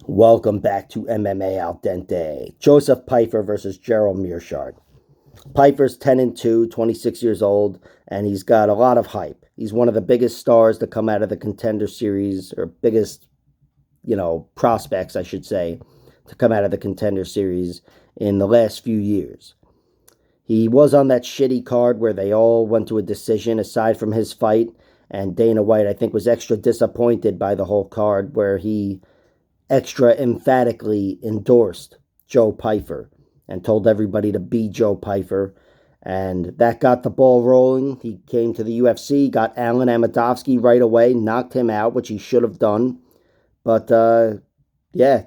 Welcome back to MMA Al Dente. Joseph Pyfer versus Gerald Meerschaert. Pyfer's 10-2, 26 years old, and he's got a lot of hype. He's one of the biggest stars to come out of the Contender Series, or biggest, prospects, I should say, to come out of the Contender Series in the last few years. He was on that shitty card where they all went to a decision aside from his fight, and Dana White, I think, was extra disappointed by the whole card where he extra emphatically endorsed Joe Pyfer and told everybody to be Joe Pyfer. And that got the ball rolling. He came to the UFC, got Alan Amedovski right away, knocked him out, which he should have done. But,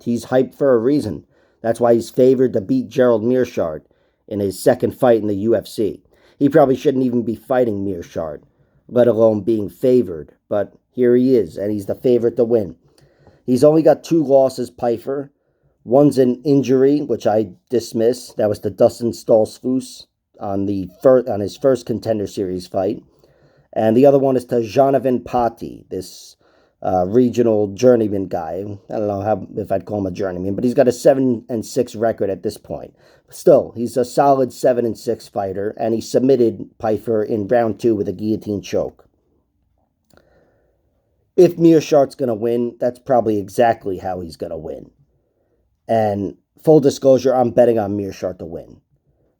he's hyped for a reason. That's why he's favored to beat Gerald Meerschaert in his second fight in the UFC. He probably shouldn't even be fighting Meerschaert, let alone being favored. But here he is, and he's the favorite to win. He's only got 2 losses, Pyfer. One's an injury, which I dismiss. That was to Dustin Stoltzfus on his first Contender Series fight. And the other one is to Janovan Patti, this regional journeyman guy. I don't know if I'd call him a journeyman, but he's got a 7-6 record at this point. Still, he's a solid 7-6 fighter, and he submitted Pyfer in round 2 with a guillotine choke. If Meerschaert's going to win, that's probably exactly how he's going to win. And full disclosure, I'm betting on Meerschaert to win.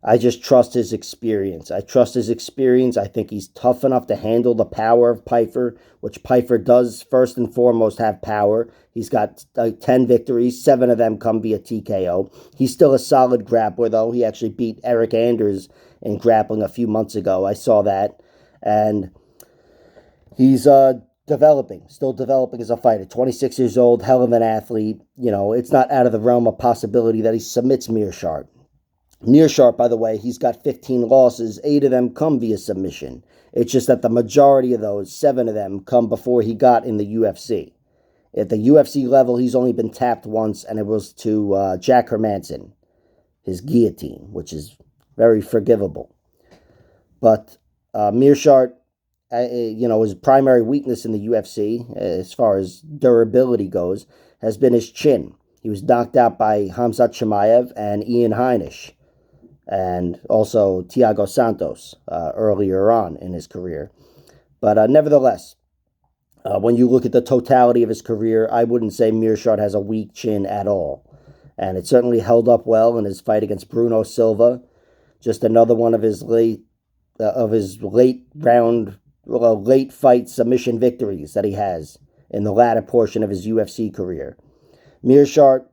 I just trust his experience. I think he's tough enough to handle the power of Pyfer, which Pyfer does first and foremost have power. He's got 10 victories, 7 of them come via TKO. He's still a solid grappler, though. He actually beat Eric Anders in grappling a few months ago. I saw that. And he's still developing as a fighter. 26 years old, hell of an athlete. It's not out of the realm of possibility that he submits Meerschaert. Meerschaert, by the way, he's got 15 losses. 8 of them come via submission. It's just that the majority of those, 7 of them, come before he got in the UFC. At the UFC level, he's only been tapped once, and it was to Jack Hermanson, his guillotine, which is very forgivable. But Meerschaert, his primary weakness in the UFC, as far as durability goes, has been his chin. He was knocked out by Khamzat Chimaev and Ian Heinisch, and also Thiago Santos earlier on in his career. But nevertheless, when you look at the totality of his career, I wouldn't say Meerschaert has a weak chin at all. And it certainly held up well in his fight against Bruno Silva. Just another one of his late fight submission victories that he has in the latter portion of his UFC career. Meerschaert,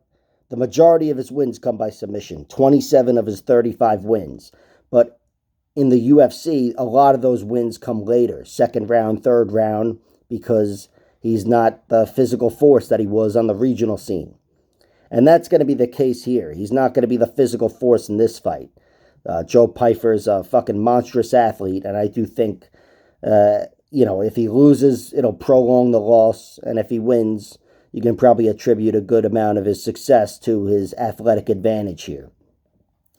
the majority of his wins come by submission, 27 of his 35 wins. But in the UFC, a lot of those wins come later, second round, third round, because he's not the physical force that he was on the regional scene. And that's going to be the case here. He's not going to be the physical force in this fight. Joe Pyfer is a fucking monstrous athlete, and I do think if he loses, it'll prolong the loss, and if he wins, you can probably attribute a good amount of his success to his athletic advantage here.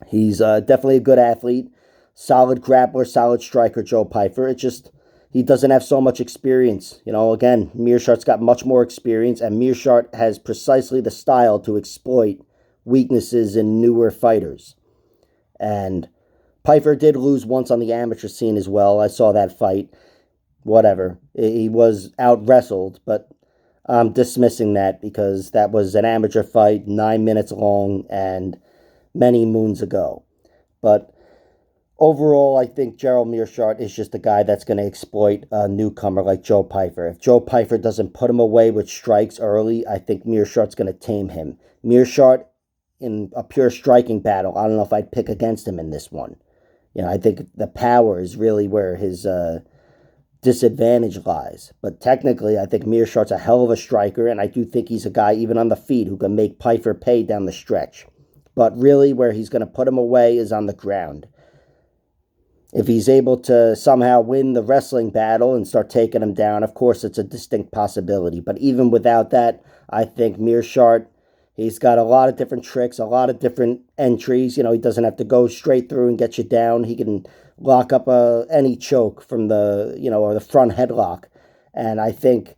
He's definitely a good athlete, solid grappler, solid striker, Joe Pyfer. It's just he doesn't have so much experience. Again, Meerschaert's got much more experience, and Meerschaert has precisely the style to exploit weaknesses in newer fighters. And Pyfer did lose once on the amateur scene as well. I saw that fight. Whatever. He was out-wrestled, but I'm dismissing that because that was an amateur fight, 9 minutes long, and many moons ago. But overall, I think Gerald Meerschaert is just a guy that's going to exploit a newcomer like Joe Pyfer. If Joe Pyfer doesn't put him away with strikes early, I think Meerschaert's going to tame him. Meerschaert, in a pure striking battle, I don't know if I'd pick against him in this one. I think the power is really where his disadvantage lies. But technically, I think Meerschaert's a hell of a striker, and I do think he's a guy, even on the feet, who can make Pyfer pay down the stretch. But really, where he's going to put him away is on the ground. If he's able to somehow win the wrestling battle and start taking him down, of course, it's a distinct possibility. But even without that, I think Meerschaert, he's got a lot of different tricks, a lot of different entries. He doesn't have to go straight through and get you down. He can lock up any choke from the front headlock. And I think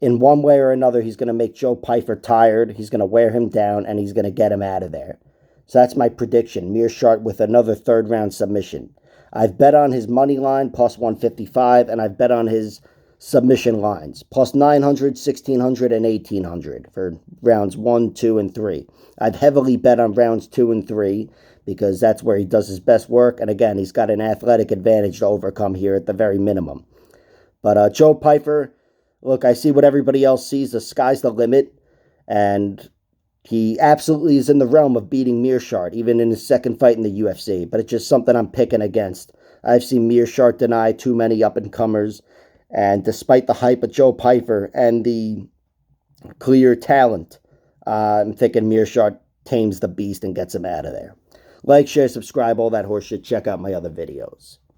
in one way or another, he's going to make Joe Pyfer tired. He's going to wear him down, and he's going to get him out of there. So that's my prediction. Meerschaert with another third-round submission. I've bet on his money line, plus 155, and I've bet on his submission lines, plus 900, 1600, and 1800 for rounds 1, 2, and 3. I've heavily bet on rounds 2 and 3 because that's where he does his best work. And again, he's got an athletic advantage to overcome here at the very minimum. But Joe Pyfer, look, I see what everybody else sees. The sky's the limit. And he absolutely is in the realm of beating Meerschaert, even in his second fight in the UFC. But it's just something I'm picking against. I've seen Meerschaert deny too many up-and-comers. And despite the hype of Joe Pyfer and the clear talent, I'm thinking Meerschaert tames the beast and gets him out of there. Like, share, subscribe, all that horseshit. Check out my other videos.